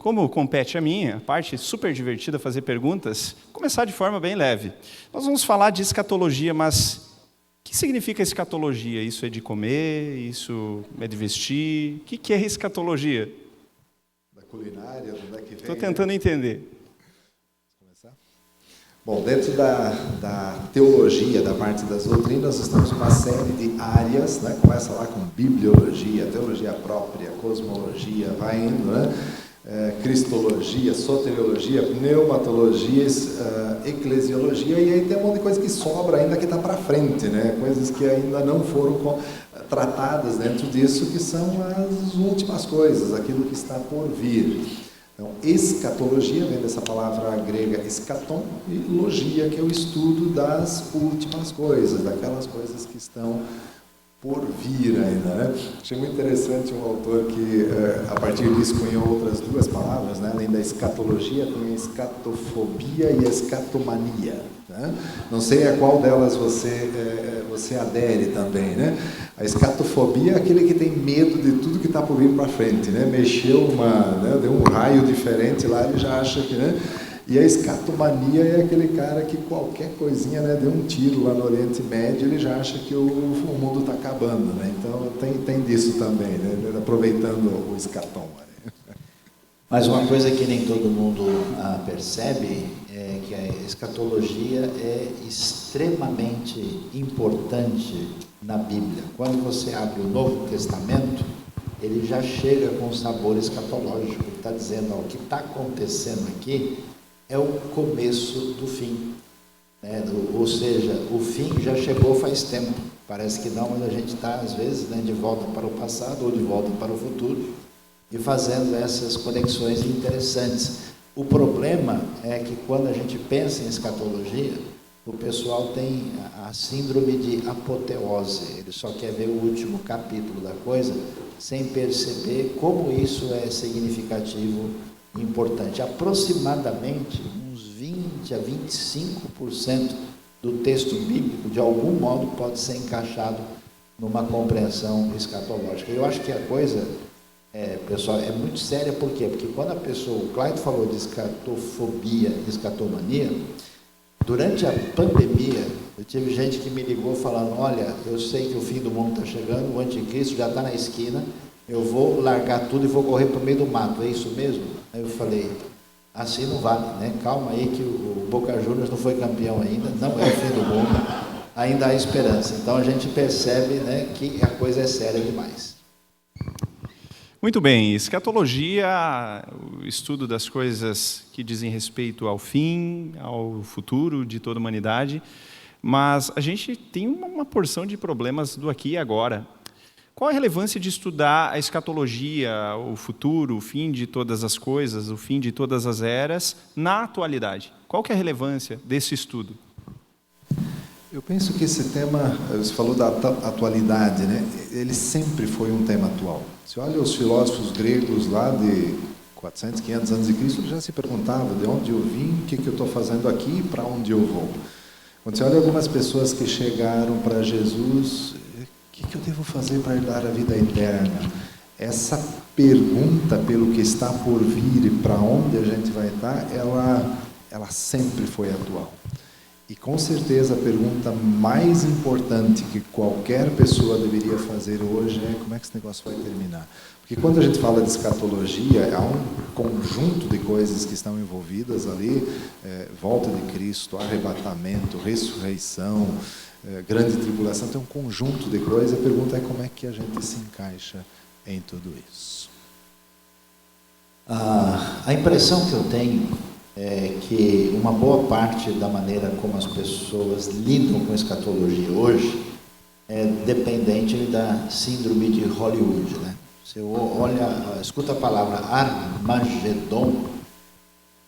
como compete a mim, a parte super divertida, fazer perguntas, começar de forma bem leve. Nós vamos falar de escatologia, mas o que significa escatologia? Isso é de comer? Isso é de vestir? O que é escatologia? Da culinária, onde é que vem? Estou tentando entender. Bom, dentro da teologia, da parte das doutrinas, nós temos uma série de áreas, né? Começa lá com bibliologia, teologia própria, cosmologia, vai indo, né? Cristologia, soteriologia, pneumatologia, eclesiologia, e aí tem um monte de coisa que sobra ainda que está para frente, né? Coisas que ainda não foram tratadas dentro disso, que são as últimas coisas, aquilo que está por vir. Então, escatologia vem dessa palavra grega eschaton, e logia, que é o estudo das últimas coisas, daquelas coisas que estão por vir ainda, né? Achei muito interessante um autor que, a partir disso, cunhou outras duas palavras, né? Além da escatologia, tem a escatofobia e a escatomania, né? Não sei a qual delas você adere também, né? A escatofobia é aquele que tem medo de tudo que está por vir para frente, né? Mexeu deu um raio diferente lá, ele já acha que, né? E a escatomania é aquele cara que qualquer coisinha, né, deu um tiro lá no Oriente Médio, ele já acha que o mundo está acabando, né? Então tem disso também, né? Aproveitando o escatom. Mas uma coisa que nem todo mundo percebe é que a escatologia é extremamente importante na Bíblia. Quando você abre o Novo Testamento, ele já chega com um sabor escatológico. Está dizendo, o que está acontecendo aqui é o começo do fim, né? Ou seja, o fim já chegou faz tempo. Parece que não, mas a gente está, às vezes, né, de volta para o passado ou de volta para o futuro e fazendo essas conexões interessantes. O problema é que quando a gente pensa em escatologia, o pessoal tem a síndrome de apoteose. Ele só quer ver o último capítulo da coisa sem perceber como isso é significativo e importante. Aproximadamente uns 20 a 25% do texto bíblico, de algum modo, pode ser encaixado numa compreensão escatológica. Eu acho que a coisa, pessoal, é muito séria. Por quê? Porque quando o Clayton falou de escatofobia e escatomania, durante a pandemia, eu tive gente que me ligou falando, olha, eu sei que o fim do mundo está chegando, o anticristo já está na esquina, eu vou largar tudo e vou correr para o meio do mato, é isso mesmo? Aí eu falei, assim não vale, né? Calma aí que o Boca Juniors não foi campeão ainda, não é o fim do mundo, ainda há esperança. Então a gente percebe, né, que a coisa é séria demais. Muito bem, escatologia, o estudo das coisas que dizem respeito ao fim, ao futuro de toda a humanidade, mas a gente tem uma porção de problemas do aqui e agora. Qual a relevância de estudar a escatologia, o futuro, o fim de todas as coisas, o fim de todas as eras, na atualidade? Qual que é a relevância desse estudo? Eu penso que esse tema, você falou da atualidade, né? Ele sempre foi um tema atual. Se olha os filósofos gregos lá de 400, 500 anos de Cristo, eles já se perguntavam de onde eu vim, o que eu estou fazendo aqui e para onde eu vou. Quando você olha algumas pessoas que chegaram para Jesus, o que eu devo fazer para herdar a vida eterna? Essa pergunta pelo que está por vir e para onde a gente vai estar, ela sempre foi atual. E com certeza a pergunta mais importante que qualquer pessoa deveria fazer hoje é como é que esse negócio vai terminar. Porque quando a gente fala de escatologia, há um conjunto de coisas que estão envolvidas ali, volta de Cristo, arrebatamento, ressurreição, grande tribulação, tem um conjunto de coisas. A pergunta é como é que a gente se encaixa em tudo isso. A impressão que eu tenho é que uma boa parte da maneira como as pessoas lidam com escatologia hoje é dependente da síndrome de Hollywood, né? Você olha, escuta a palavra Armagedon,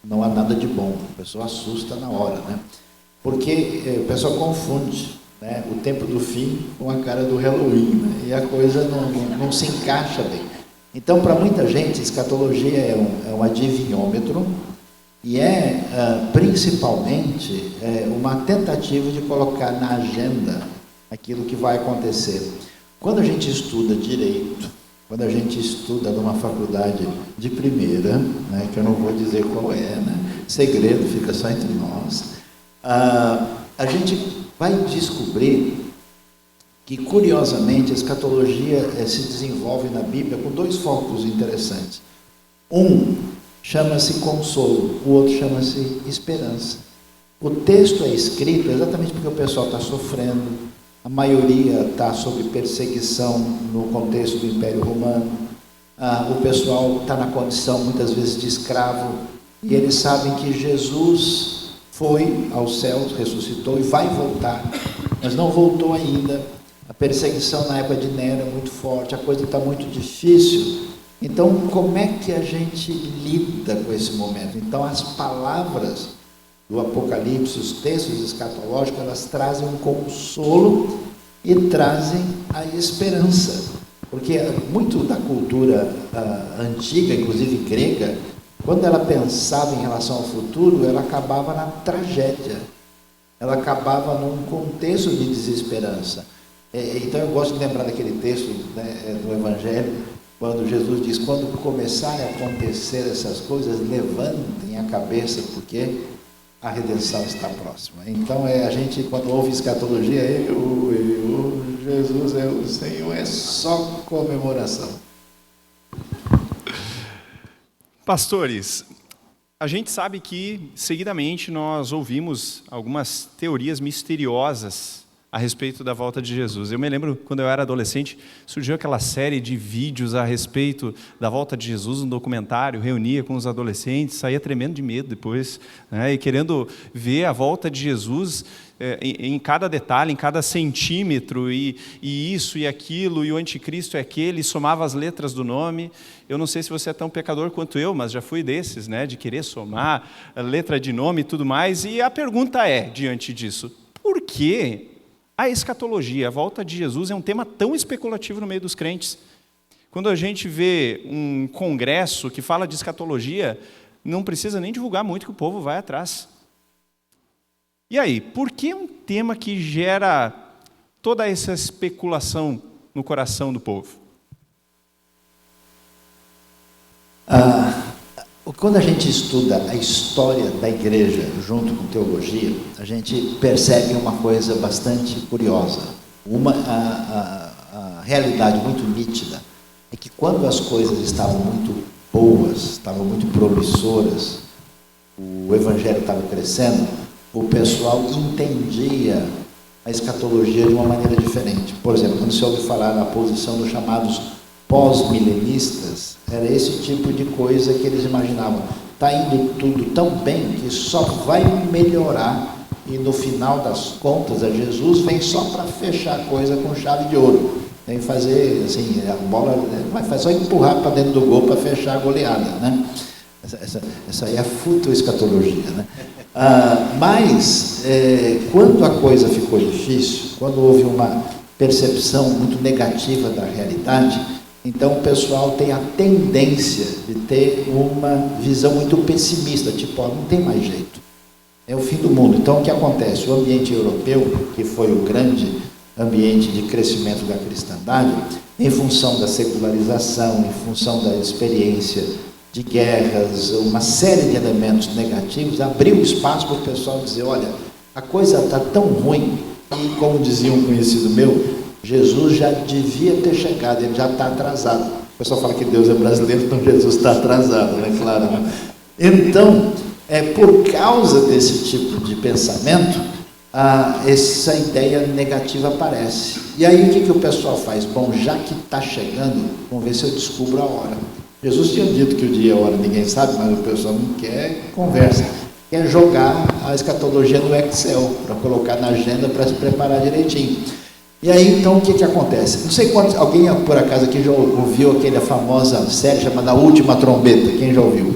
não há nada de bom, a pessoa assusta na hora, né? Porque o pessoal confunde, né, o tempo do fim com a cara do Halloween, né? E a coisa não se encaixa bem. Então, para muita gente, escatologia é um adivinhômetro e principalmente uma tentativa de colocar na agenda aquilo que vai acontecer. Quando a gente estuda direito, Quando a gente estuda numa faculdade de primeira, né, que eu não vou dizer qual é, né, segredo, fica só entre nós, a gente vai descobrir que, curiosamente, a escatologia se desenvolve na Bíblia com dois focos interessantes. Um chama-se consolo, o outro chama-se esperança. O texto é escrito exatamente porque o pessoal está sofrendo, a maioria está sob perseguição no contexto do Império Romano, o pessoal está na condição muitas vezes de escravo, e eles sabem que Jesus foi aos céus, ressuscitou e vai voltar, mas não voltou ainda. A perseguição na época de Nero é muito forte, a coisa está muito difícil. Então, como é que a gente lida com esse momento? Então, as palavras do Apocalipse, os textos escatológicos, elas trazem um consolo e trazem a esperança. Porque muito da cultura antiga, inclusive grega, quando ela pensava em relação ao futuro, ela acabava na tragédia. Ela acabava num contexto de desesperança. Então eu gosto de lembrar daquele texto, né, do Evangelho, quando Jesus diz, quando começarem a acontecer essas coisas, levantem a cabeça, porque a redenção está próxima. Então a gente, quando ouve escatologia, Jesus é o Senhor, é só comemoração. Pastores, a gente sabe que, seguidamente, nós ouvimos algumas teorias misteriosas a respeito da volta de Jesus. Eu me lembro, quando eu era adolescente, surgiu aquela série de vídeos a respeito da volta de Jesus, um documentário, reunia com os adolescentes, saía tremendo de medo depois, né, e querendo ver a volta de Jesus em cada detalhe, em cada centímetro, e isso e aquilo, e o anticristo é aquele, e somava as letras do nome. Eu não sei se você é tão pecador quanto eu, mas já fui desses, né, de querer somar a letra de nome e tudo mais. E a pergunta é, diante disso, por que a escatologia, a volta de Jesus, é um tema tão especulativo no meio dos crentes? Quando a gente vê um congresso que fala de escatologia, não precisa nem divulgar muito que o povo vai atrás. E aí, por que um tema que gera toda essa especulação no coração do povo? Quando a gente estuda a história da igreja junto com teologia, a gente percebe uma coisa bastante curiosa. A realidade muito nítida é que quando as coisas estavam muito boas, estavam muito promissoras, o evangelho estava crescendo, o pessoal entendia a escatologia de uma maneira diferente. Por exemplo, quando se ouve falar na posição dos chamados pós-milenistas, era esse tipo de coisa que eles imaginavam. Está indo tudo tão bem que só vai melhorar, e no final das contas, Jesus vem só para fechar a coisa com chave de ouro. Vem fazer, assim, a bola, vai só empurrar para dentro do gol para fechar a goleada, né? Essa aí é a futoescatologia, né? Mas, quando a coisa ficou difícil, quando houve uma percepção muito negativa da realidade, então o pessoal tem a tendência de ter uma visão muito pessimista, tipo, não tem mais jeito, é o fim do mundo. Então o que acontece? O ambiente europeu, que foi o grande ambiente de crescimento da cristandade, em função da secularização, em função da experiência de guerras, uma série de elementos negativos, abriu espaço para o pessoal dizer, olha, a coisa está tão ruim, e como dizia um conhecido meu, Jesus já devia ter chegado, ele já está atrasado. O pessoal fala que Deus é brasileiro, então Jesus está atrasado, né? Claro, né? Então, por causa desse tipo de pensamento, essa ideia negativa aparece. E aí o que o pessoal faz? Bom, já que está chegando, vamos ver se eu descubro a hora. Jesus tinha dito que o dia e a hora ninguém sabe, mas o pessoal não quer conversa. Quer jogar a escatologia no Excel, para colocar na agenda, para se preparar direitinho. E aí, então, o que acontece? Não sei quantos, alguém por acaso aqui já ouviu aquela famosa série chamada A Última Trombeta? Quem já ouviu?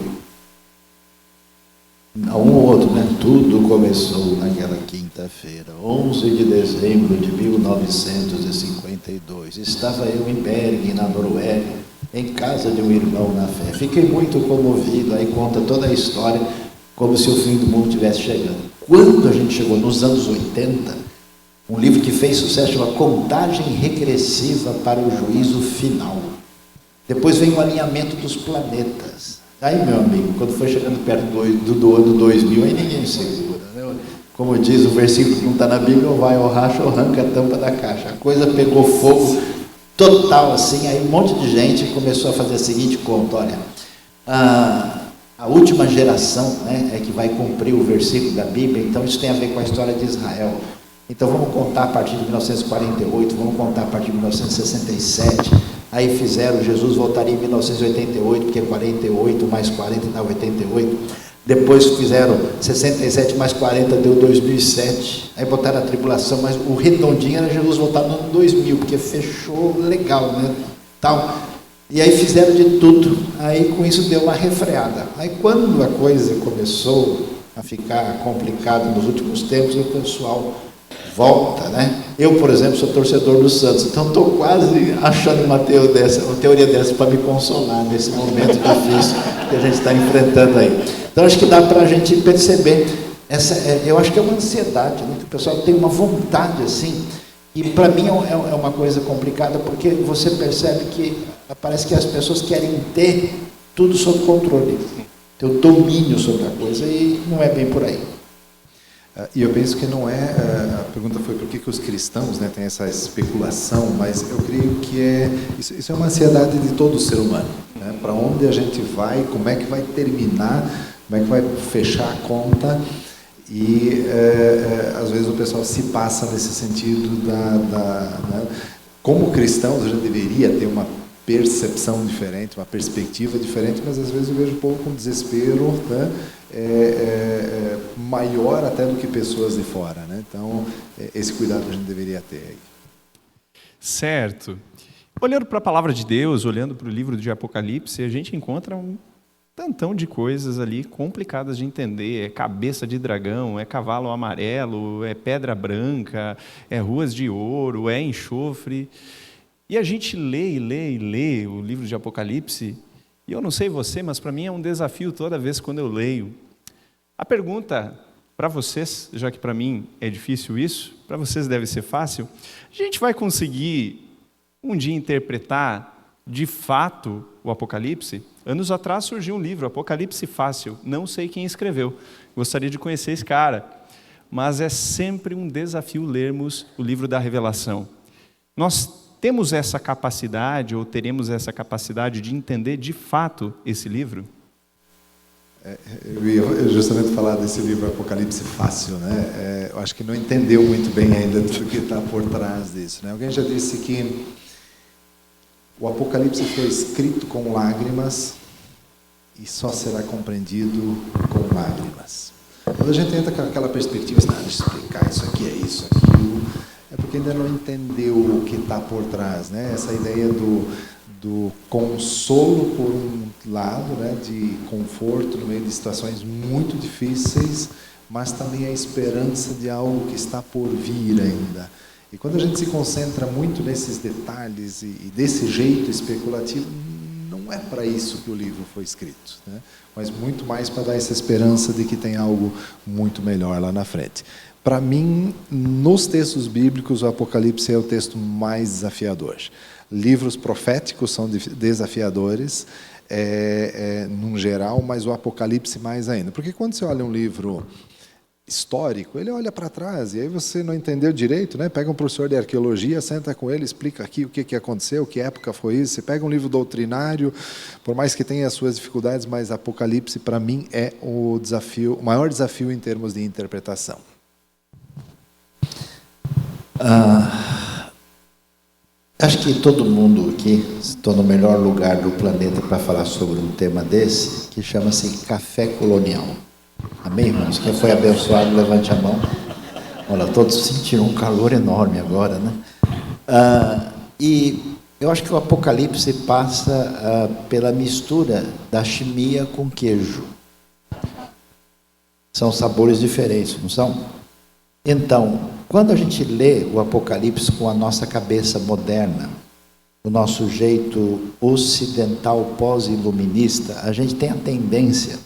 Um ou outro, né? Tudo começou naquela quinta-feira, 11 de dezembro de 1952. Estava eu em Bergen, na Noruega, em casa de um irmão na fé. Fiquei muito comovido, aí conta toda a história, como se o fim do mundo estivesse chegando. Quando a gente chegou nos anos 80, um livro que fez sucesso chama Contagem Regressiva para o Juízo Final. Depois vem o alinhamento dos planetas. Aí, meu amigo, quando foi chegando perto do ano 2000, aí ninguém segura, né? Como diz o versículo que não está na Bíblia, ou vai ao racha ou arranca a tampa da caixa. A coisa pegou fogo total, assim, aí um monte de gente começou a fazer a seguinte conta: olha, a última geração, né, é que vai cumprir o versículo da Bíblia, então isso tem a ver com a história de Israel. Então vamos contar a partir de 1948, vamos contar a partir de 1967, aí fizeram, Jesus voltaria em 1988, porque 48 mais 40 dá 88, depois fizeram 67 mais 40 deu 2007, aí botaram a tribulação, mas o redondinho era Jesus voltar no ano 2000, porque fechou legal, né, tal. E aí fizeram de tudo, aí com isso deu uma refreada. Aí quando a coisa começou a ficar complicada nos últimos tempos, o pessoal volta, né? Eu, por exemplo, sou torcedor do Santos, então estou quase achando uma teoria dessa para me consolar nesse momento difícil que a gente está enfrentando aí. Então acho que dá para a gente perceber, eu acho que é uma ansiedade, né? O pessoal tem uma vontade assim, e para mim é uma coisa complicada, porque você percebe que parece que as pessoas querem ter tudo sob controle, ter o domínio sobre a coisa, e não é bem por aí. E eu penso que não é, a pergunta foi por que os cristãos, né, têm essa especulação, mas eu creio que isso é uma ansiedade de todo ser humano, né? Para onde a gente vai, como é que vai terminar, como é que vai fechar a conta, e às vezes o pessoal se passa nesse sentido né? Como cristãos a gente deveria ter uma percepção diferente, uma perspectiva diferente, mas às vezes eu vejo um pouco com desespero, né? Maior até do que pessoas de fora, né? Então esse cuidado a gente deveria ter aí. Certo. Olhando para a palavra de Deus, olhando para o livro de Apocalipse, a gente encontra um tantão de coisas ali complicadas de entender. É cabeça de dragão, é cavalo amarelo, é pedra branca, é ruas de ouro, é enxofre. E a gente lê e lê e lê o livro de Apocalipse, e eu não sei você, mas para mim é um desafio toda vez quando eu leio. A pergunta para vocês, já que para mim é difícil isso, para vocês deve ser fácil, a gente vai conseguir um dia interpretar de fato o Apocalipse? Anos atrás surgiu um livro, Apocalipse Fácil, não sei quem escreveu, gostaria de conhecer esse cara, mas é sempre um desafio lermos o livro da Revelação. Nós temos essa capacidade, ou teremos essa capacidade de entender de fato esse livro? Eu ia justamente falar desse livro Apocalipse Fácil, né? Eu acho que não entendeu muito bem ainda do que está por trás disso, né? Alguém já disse que o Apocalipse foi escrito com lágrimas e só será compreendido com lágrimas. Quando a gente entra com aquela perspectiva, deixa eu explicar, isso aqui é isso, aquilo, é porque ainda não entendeu o que está por trás, né? Essa ideia do consolo por um lado, né? De conforto no meio de situações muito difíceis, mas também a esperança de algo que está por vir ainda. E quando a gente se concentra muito nesses detalhes e desse jeito especulativo, não é para isso que o livro foi escrito, né? Mas muito mais para dar essa esperança de que tem algo muito melhor lá na frente. Para mim, nos textos bíblicos, o Apocalipse é o texto mais desafiador. Livros proféticos são desafiadores, num geral, mas o Apocalipse mais ainda. Porque quando você olha um livro histórico, ele olha para trás, e aí você não entendeu direito, né? Pega um professor de arqueologia, senta com ele, explica aqui o que aconteceu, que época foi isso. Você pega um livro doutrinário, por mais que tenha as suas dificuldades, mas Apocalipse, para mim, é o maior desafio em termos de interpretação. Acho que todo mundo aqui estou no melhor lugar do planeta para falar sobre um tema desse, que chama-se café colonial. Amém, irmãos? Quem foi abençoado, levante a mão. Olha, todos sentiram um calor enorme agora, né? E eu acho que o Apocalipse passa pela mistura da chimia com queijo. São sabores diferentes, não são? Então, quando a gente lê o Apocalipse com a nossa cabeça moderna, o nosso jeito ocidental pós-iluminista, a gente tem a tendência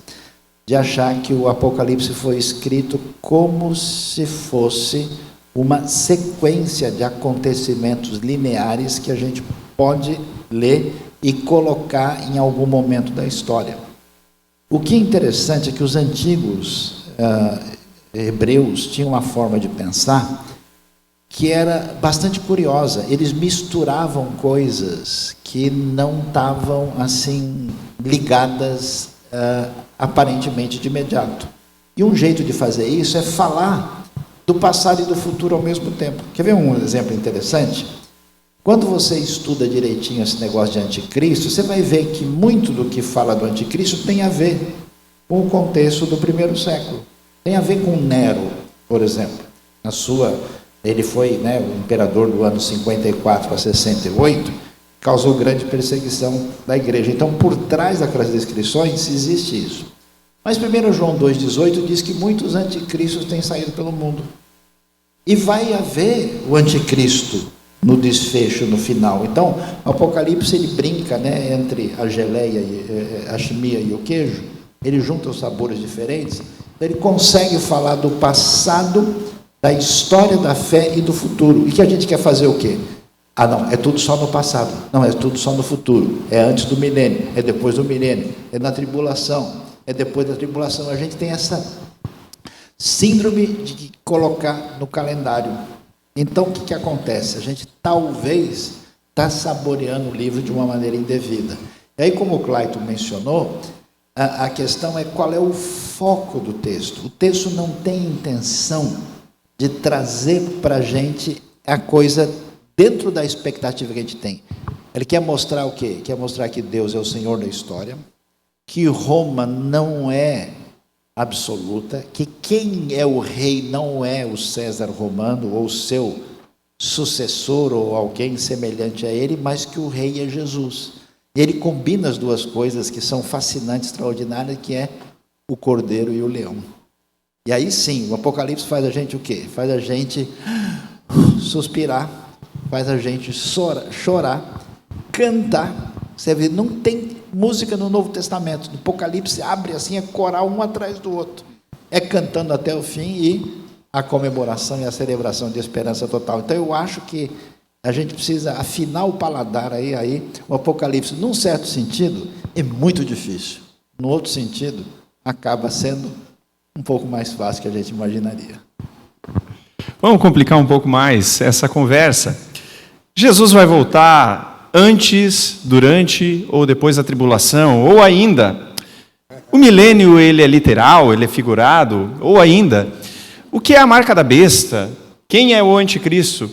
de achar que o Apocalipse foi escrito como se fosse uma sequência de acontecimentos lineares que a gente pode ler e colocar em algum momento da história. O que é interessante é que os antigos hebreus tinham uma forma de pensar que era bastante curiosa. Eles misturavam coisas que não estavam assim ligadas aparentemente de imediato. E um jeito de fazer isso é falar do passado e do futuro ao mesmo tempo. Quer ver um exemplo interessante? Quando você estuda direitinho esse negócio de anticristo, você vai ver que muito do que fala do anticristo tem a ver com o contexto do primeiro século. Tem a ver com Nero, por exemplo. Ele foi o imperador do ano 54 a 68, causou grande perseguição da igreja. Então, por trás daquelas descrições, existe isso. Mas 1 João 2,18 diz que muitos anticristos têm saído pelo mundo. E vai haver o anticristo no desfecho, no final. Então, o Apocalipse, ele brinca entre a geleia, a chimia e o queijo. Ele junta os sabores diferentes. Ele consegue falar do passado, da história da fé e do futuro. E que a gente quer fazer o quê? Não, é tudo só no passado. Não, é tudo só no futuro. É antes do milênio, é depois do milênio, é na tribulação, é depois da tribulação. A gente tem essa síndrome de colocar no calendário. Então, o que acontece? A gente talvez está saboreando o livro de uma maneira indevida. E aí, como o Clayton mencionou, a questão é qual é o foco do texto. O texto não tem intenção de trazer para a gente a coisa dentro da expectativa que a gente tem. Ele quer mostrar o quê? Quer mostrar que Deus é o Senhor da história, que Roma não é absoluta, que quem é o rei não é o César romano ou seu sucessor ou alguém semelhante a ele, mas que o rei é Jesus. E ele combina as duas coisas que são fascinantes, extraordinárias, que é o cordeiro e o leão. E aí sim, o Apocalipse faz a gente o quê? Faz a gente suspirar, faz a gente chorar, cantar. Você vê, não tem música no Novo Testamento. No Apocalipse abre assim, é coral um atrás do outro. É cantando até o fim e a comemoração e a celebração de esperança total. Então eu acho que a gente precisa afinar o paladar aí. O Apocalipse, num certo sentido, é muito difícil. No outro sentido, acaba sendo um pouco mais fácil que a gente imaginaria. Vamos complicar um pouco mais essa conversa. Jesus vai voltar antes, durante ou depois da tribulação? Ou ainda, o milênio ele é literal, ele é figurado? Ou ainda, o que é a marca da besta? Quem é o anticristo?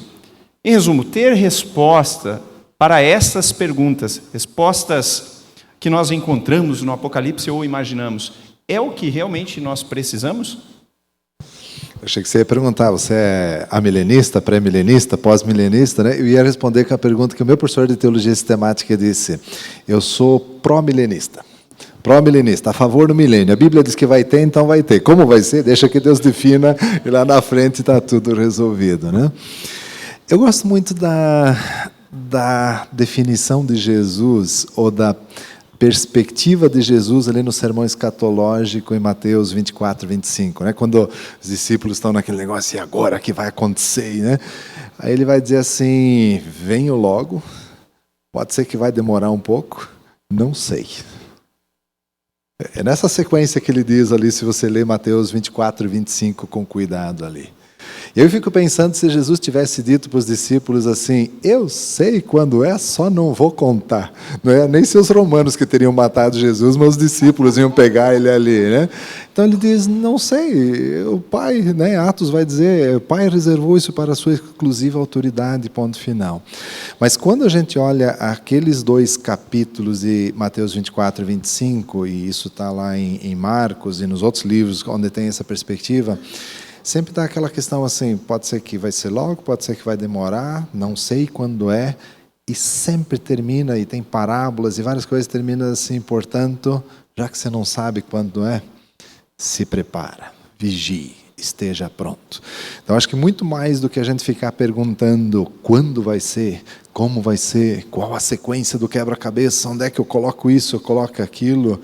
Em resumo, ter resposta para essas perguntas, respostas que nós encontramos no Apocalipse ou imaginamos, é o que realmente nós precisamos? Achei que você ia perguntar, você é amilenista, pré-milenista, pós-milenista, né? Eu ia responder com a pergunta que o meu professor de teologia sistemática disse: eu sou pró-milenista. Pró-milenista, a favor do milênio. A Bíblia diz que vai ter, então vai ter. Como vai ser? Deixa que Deus defina e lá na frente está tudo resolvido, né? Eu gosto muito da definição de Jesus, ou da perspectiva de Jesus ali no sermão escatológico em Mateus 24, 25, né? Quando os discípulos estão naquele negócio, e agora o que vai acontecer, né? Aí ele vai dizer assim: venho logo, pode ser que vai demorar um pouco, não sei. É nessa sequência que ele diz ali, se você ler Mateus 24, 25 com cuidado ali. E eu fico pensando se Jesus tivesse dito para os discípulos assim: eu sei quando é, só não vou contar. Não é nem seus romanos que teriam matado Jesus, mas os discípulos iam pegar ele ali, né? Então ele diz: não sei, o Pai, né, Atos vai dizer, o Pai reservou isso para a sua exclusiva autoridade, ponto final. Mas quando a gente olha aqueles 2 capítulos de Mateus 24 e 25, e isso está lá em Marcos e nos outros livros onde tem essa perspectiva, sempre dá aquela questão assim: pode ser que vai ser logo, pode ser que vai demorar, não sei quando é, e sempre termina, e tem parábolas e várias coisas terminam assim: portanto, já que você não sabe quando é, se prepara, vigie, esteja pronto. Então acho que muito mais do que a gente ficar perguntando quando vai ser, como vai ser, qual a sequência do quebra-cabeça, onde é que eu coloco isso, eu coloco aquilo,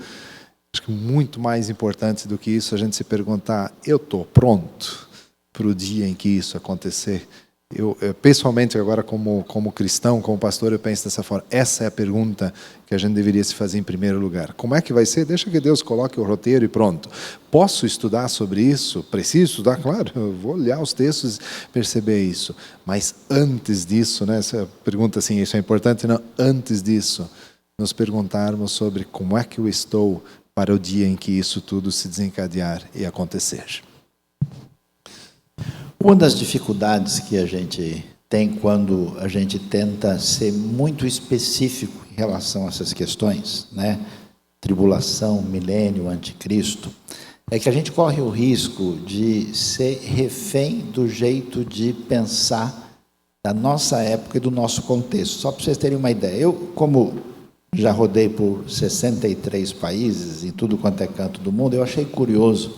acho que muito mais importante do que isso, a gente se perguntar: eu estou pronto para o dia em que isso acontecer? Eu pessoalmente, agora como cristão, como pastor, eu penso dessa forma. Essa é a pergunta que a gente deveria se fazer em primeiro lugar. Como é que vai ser? Deixa que Deus coloque o roteiro e pronto. Posso estudar sobre isso? Preciso estudar? Claro, eu vou olhar os textos e perceber isso. Mas antes disso, né, essa pergunta assim, isso é importante, não? Antes disso, nos perguntarmos sobre como é que eu estou para o dia em que isso tudo se desencadear e acontecer. Uma das dificuldades que a gente tem quando a gente tenta ser muito específico em relação a essas questões, né? Tribulação, milênio, anticristo, é que a gente corre o risco de ser refém do jeito de pensar da nossa época e do nosso contexto. Só para vocês terem uma ideia, eu, como já rodei por 63 países, em tudo quanto é canto do mundo, eu achei curioso.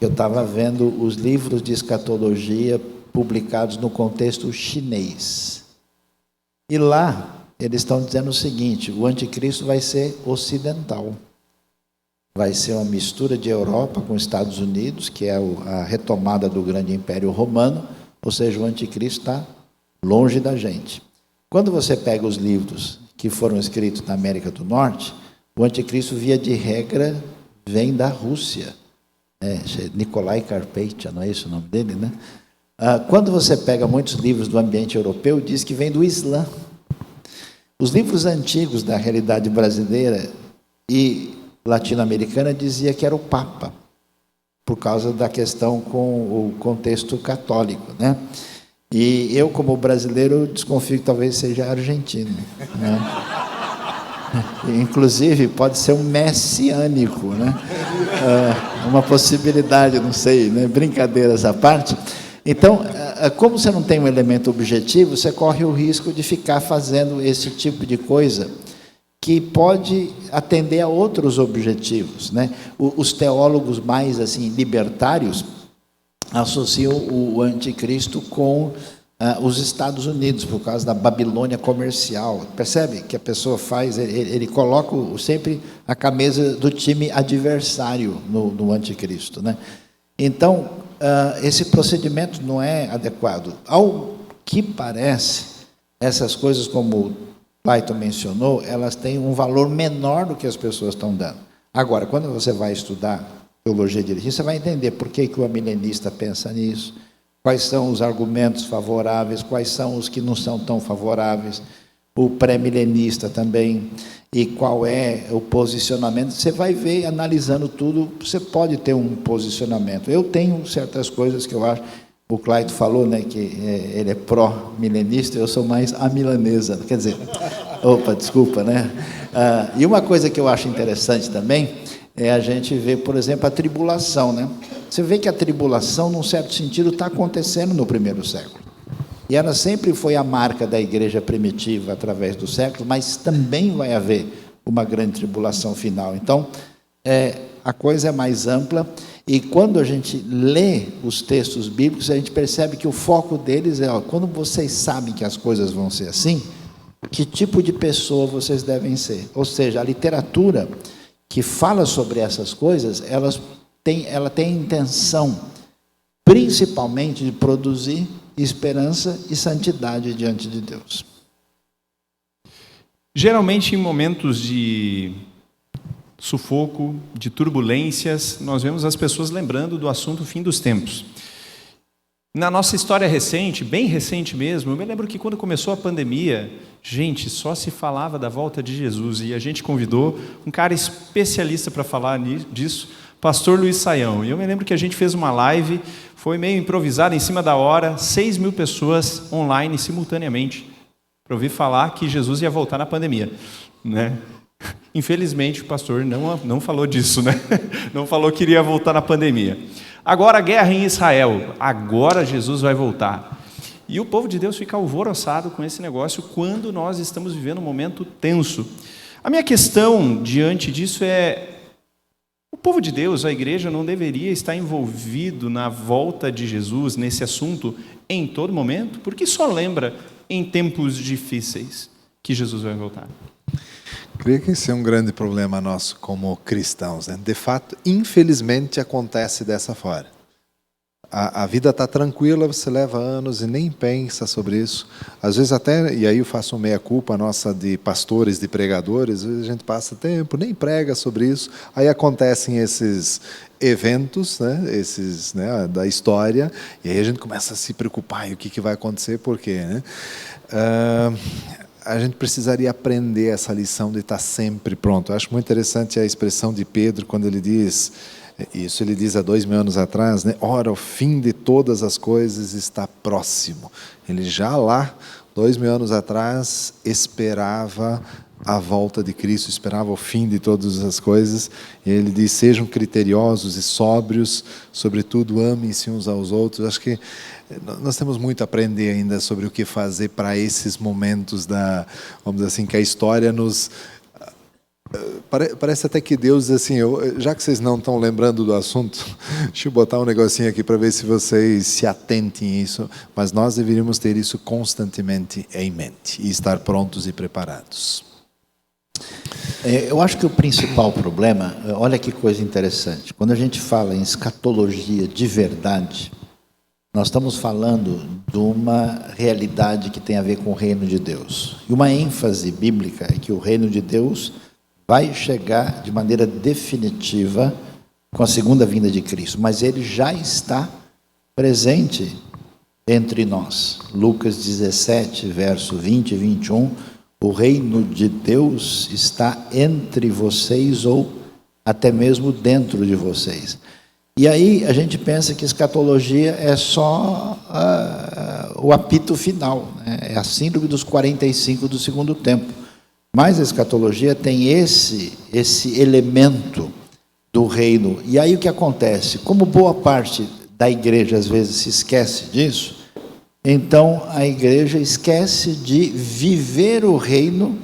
Eu estava vendo os livros de escatologia publicados no contexto chinês. E lá, eles estão dizendo o seguinte: o anticristo vai ser ocidental. Vai ser uma mistura de Europa com Estados Unidos, que é a retomada do grande império romano, ou seja, o anticristo está longe da gente. Quando você pega os livros que foram escritos na América do Norte, o anticristo, via de regra, vem da Rússia. Nikolai Karpeitia, não é esse o nome dele, né? Quando você pega muitos livros do ambiente europeu, diz que vem do Islã. Os livros antigos da realidade brasileira e latino-americana dizia que era o Papa, por causa da questão com o contexto católico, né? E eu, como brasileiro, desconfio que talvez seja argentino, né? Inclusive, pode ser um messiânico, né? Uma possibilidade, não sei, né? Brincadeiras à parte. Então, como você não tem um elemento objetivo, você corre o risco de ficar fazendo esse tipo de coisa que pode atender a outros objetivos, né? Os teólogos mais assim libertários associam o anticristo com os Estados Unidos, por causa da Babilônia comercial. Percebe que a pessoa faz, ele coloca sempre a camisa do time adversário no anticristo, né? Então, esse procedimento não é adequado. Ao que parece, essas coisas, como o Clayton mencionou, elas têm um valor menor do que as pessoas estão dando. Agora, quando você vai estudar teologia direitinho, você vai entender por que o amilenista pensa nisso, quais são os argumentos favoráveis, quais são os que não são tão favoráveis, o pré-milenista também, e qual é o posicionamento. Você vai ver, analisando tudo, você pode ter um posicionamento. Eu tenho certas coisas que eu acho, o Clayton falou, né, que ele é pró-milenista, eu sou mais amilanesa, quer dizer, desculpa, né? E uma coisa que eu acho interessante também é a gente ver, por exemplo, a tribulação, né? Você vê que a tribulação, num certo sentido, está acontecendo no primeiro século. E ela sempre foi a marca da igreja primitiva através dos séculos, mas também vai haver uma grande tribulação final. Então, a coisa é mais ampla, e quando a gente lê os textos bíblicos, a gente percebe que o foco deles é, quando vocês sabem que as coisas vão ser assim, que tipo de pessoa vocês devem ser. Ou seja, a literatura que fala sobre essas coisas, ela tem a intenção, principalmente, de produzir esperança e santidade diante de Deus. Geralmente, em momentos de sufoco, de turbulências, nós vemos as pessoas lembrando do assunto fim dos tempos. Na nossa história recente, bem recente mesmo, eu me lembro que quando começou a pandemia, gente, só se falava da volta de Jesus, e a gente convidou um cara especialista para falar disso, pastor Luiz Saião. E eu me lembro que a gente fez uma live, foi meio improvisada, em cima da hora, 6.000 pessoas online simultaneamente, para ouvir falar que Jesus ia voltar na pandemia, né? Infelizmente, o pastor não falou disso, né? Não falou que iria voltar na pandemia. Agora a guerra em Israel, agora Jesus vai voltar. E o povo de Deus fica alvoroçado com esse negócio quando nós estamos vivendo um momento tenso. A minha questão diante disso é: o povo de Deus, a igreja, não deveria estar envolvido na volta de Jesus, nesse assunto, em todo momento? Porque só lembra em tempos difíceis que Jesus vai voltar. Creio que esse é um grande problema nosso como cristãos, né? De fato, infelizmente, acontece dessa forma. a vida está tranquila, você leva anos e nem pensa sobre isso. Às vezes até, e aí eu faço meia-culpa nossa de pastores, de pregadores, às vezes a gente passa tempo, nem prega sobre isso, aí acontecem esses eventos, né, esses, né, da história, e aí a gente começa a se preocupar, e o que vai acontecer, por quê, né? A gente precisaria aprender essa lição de estar sempre pronto. Eu acho muito interessante a expressão de Pedro, quando ele diz... Isso ele diz há 2000 anos atrás, né? Ora, o fim de todas as coisas está próximo. Ele já lá, 2000 anos atrás, esperava a volta de Cristo, esperava o fim de todas as coisas. E ele diz, sejam criteriosos e sóbrios, sobretudo amem-se uns aos outros. Acho que nós temos muito a aprender ainda sobre o que fazer para esses momentos vamos dizer assim, que a história nos... Parece até que Deus diz assim, já que vocês não estão lembrando do assunto, deixa eu botar um negocinho aqui para ver se vocês se atentem a isso, mas nós deveríamos ter isso constantemente em mente e estar prontos e preparados. Eu acho que o principal problema, olha que coisa interessante, quando a gente fala em escatologia de verdade, nós estamos falando de uma realidade que tem a ver com o reino de Deus. E uma ênfase bíblica é que o reino de Deus vai chegar de maneira definitiva com a segunda vinda de Cristo, mas ele já está presente entre nós. Lucas 17, verso 20 e 21, o reino de Deus está entre vocês ou até mesmo dentro de vocês. E aí a gente pensa que escatologia é só o apito final, né? É a síndrome dos 45 do segundo tempo. Mas a escatologia tem esse elemento do reino. E aí o que acontece? Como boa parte da igreja às vezes se esquece disso, então a igreja esquece de viver o reino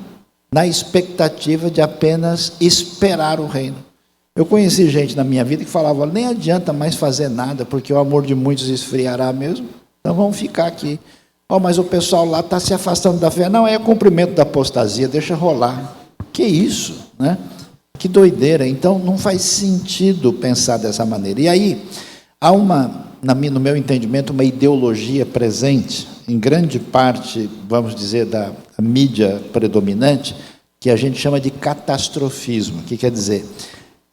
na expectativa de apenas esperar o reino. Eu conheci gente na minha vida que falava, nem adianta mais fazer nada, porque o amor de muitos esfriará mesmo, então vamos ficar aqui. Mas o pessoal lá está se afastando da fé. Não, é o cumprimento da apostasia, deixa rolar. Que isso, né? Que doideira. Então, não faz sentido pensar dessa maneira. E aí, há no meu entendimento, uma ideologia presente, em grande parte, vamos dizer, da mídia predominante, que a gente chama de catastrofismo, que quer dizer,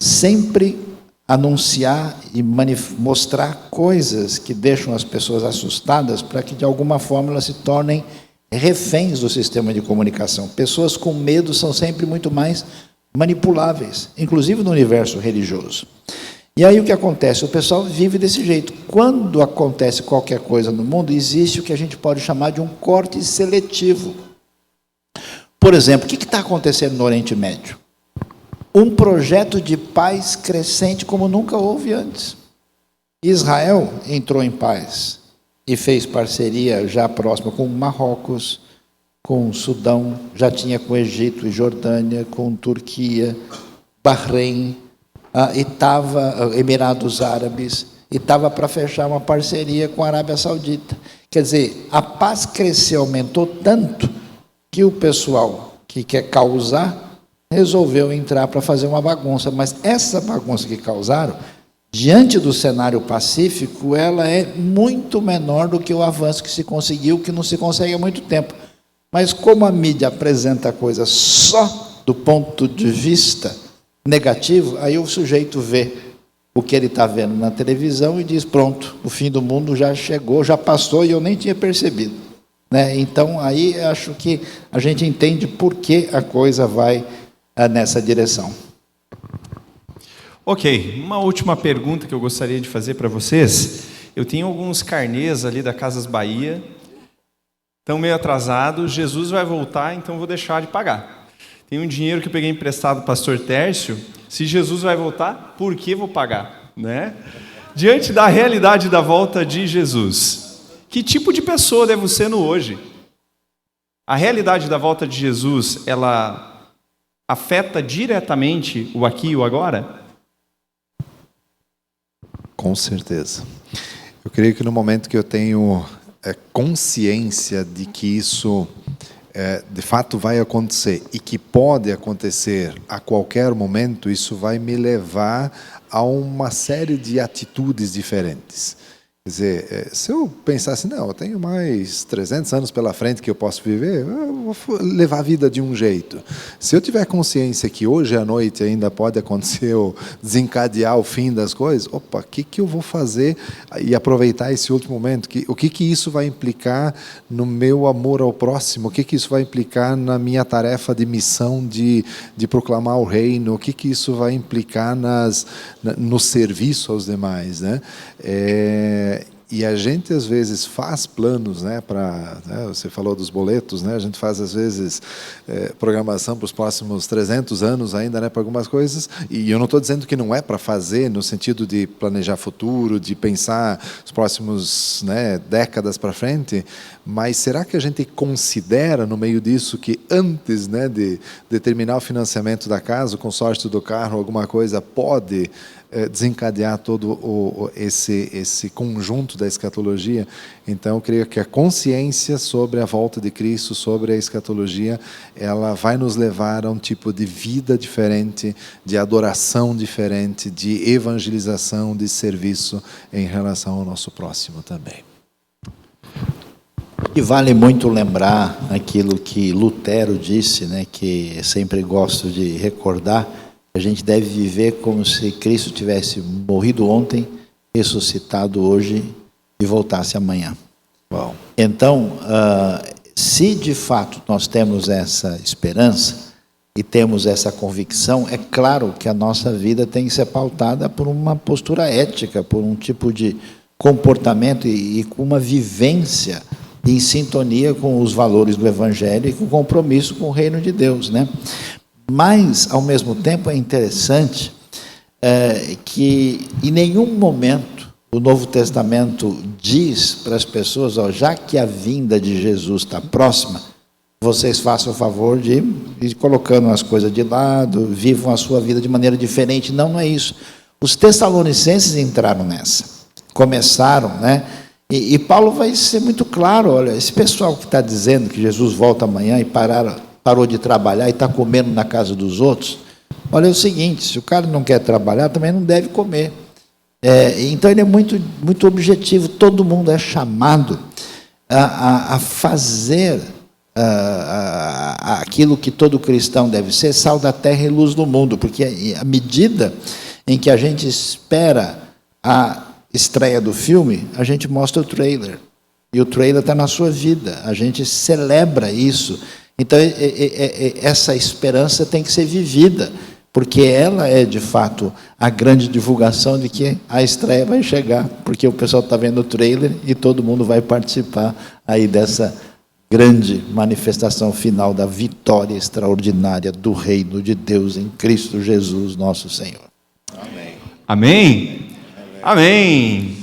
sempre anunciar e mostrar coisas que deixam as pessoas assustadas para que, de alguma forma, elas se tornem reféns do sistema de comunicação. Pessoas com medo são sempre muito mais manipuláveis, inclusive no universo religioso. E aí o que acontece? O pessoal vive desse jeito. Quando acontece qualquer coisa no mundo, existe o que a gente pode chamar de um corte seletivo. Por exemplo, o que está acontecendo no Oriente Médio? Um projeto de paz crescente como nunca houve antes. Israel entrou em paz e fez parceria já próxima com Marrocos, com Sudão, já tinha com Egito e Jordânia, com Turquia, Bahrein, Emirados Árabes, e estava para fechar uma parceria com a Arábia Saudita. Quer dizer, a paz cresceu, aumentou tanto que o pessoal que quer causar resolveu entrar para fazer uma bagunça, mas essa bagunça que causaram, diante do cenário pacífico, ela é muito menor do que o avanço que se conseguiu, que não se consegue há muito tempo. Mas como a mídia apresenta a coisa só do ponto de vista negativo, aí o sujeito vê o que ele está vendo na televisão e diz, pronto, o fim do mundo já chegou, já passou e eu nem tinha percebido. Né? Então, aí acho que a gente entende por que a coisa vai nessa direção. Ok, uma última pergunta que eu gostaria de fazer para vocês. Eu tenho alguns carnês ali da Casas Bahia, estão meio atrasados, Jesus vai voltar, então vou deixar de pagar. Tem um dinheiro que eu peguei emprestado do pastor Tércio, se Jesus vai voltar, por que vou pagar? Né? Diante da realidade da volta de Jesus, que tipo de pessoa devo ser no hoje? A realidade da volta de Jesus, ela afeta diretamente o aqui e o agora? Com certeza. Eu creio que no momento que eu tenho consciência de que isso de fato vai acontecer e que pode acontecer a qualquer momento, isso vai me levar a uma série de atitudes diferentes. Quer dizer, se eu pensasse, não, eu tenho mais 300 anos pela frente que eu posso viver, eu vou levar a vida de um jeito. Se eu tiver consciência que hoje à noite ainda pode acontecer ou desencadear o fim das coisas, opa, o que eu vou fazer e aproveitar esse último momento? O que isso vai implicar no meu amor ao próximo? O que isso vai implicar na minha tarefa de missão de proclamar o reino? O que isso vai implicar no serviço aos demais, né? E a gente às vezes faz planos, né, você falou dos boletos, né, a gente faz às vezes programação para os próximos 300 anos ainda, né, para algumas coisas, e eu não estou dizendo que não é para fazer no sentido de planejar futuro, de pensar os próximos, né, décadas para frente, mas será que a gente considera no meio disso que antes, né, de terminar o financiamento da casa, o consórcio do carro, alguma coisa pode desencadear todo esse conjunto da escatologia? Então, eu creio que a consciência sobre a volta de Cristo, sobre a escatologia, ela vai nos levar a um tipo de vida diferente, de adoração diferente, de evangelização, de serviço em relação ao nosso próximo também. E vale muito lembrar aquilo que Lutero disse, né, que sempre gosto de recordar. A gente deve viver como se Cristo tivesse morrido ontem, ressuscitado hoje e voltasse amanhã. Bom. Então, se de fato nós temos essa esperança e temos essa convicção, é claro que a nossa vida tem que ser pautada por uma postura ética, por um tipo de comportamento e com uma vivência em sintonia com os valores do Evangelho e com o compromisso com o reino de Deus, né? Mas, ao mesmo tempo, é interessante que em nenhum momento o Novo Testamento diz para as pessoas, ó, já que a vinda de Jesus está próxima, vocês façam o favor de ir colocando as coisas de lado, vivam a sua vida de maneira diferente. Não, não é isso. Os tessalonicenses entraram nessa, começaram, né? E Paulo vai ser muito claro, olha, esse pessoal que está dizendo que Jesus volta amanhã e parou de trabalhar e está comendo na casa dos outros, olha, é o seguinte, se o cara não quer trabalhar, também não deve comer. Então ele é muito, muito objetivo, todo mundo é chamado a fazer aquilo que todo cristão deve ser, sal da terra e luz do mundo, porque à medida em que a gente espera a estreia do filme, a gente mostra o trailer, e o trailer está na sua vida, a gente celebra isso. Então, essa esperança tem que ser vivida, porque ela é, de fato, a grande divulgação de que a estreia vai chegar, porque o pessoal está vendo o trailer e todo mundo vai participar aí dessa grande manifestação final da vitória extraordinária do reino de Deus em Cristo Jesus, nosso Senhor. Amém. Amém? Amém.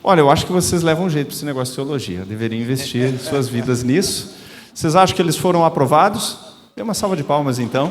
Olha, eu acho que vocês levam jeito para esse negócio de teologia, deveriam investir suas vidas nisso. Vocês acham que eles foram aprovados? Dê uma salva de palmas, então.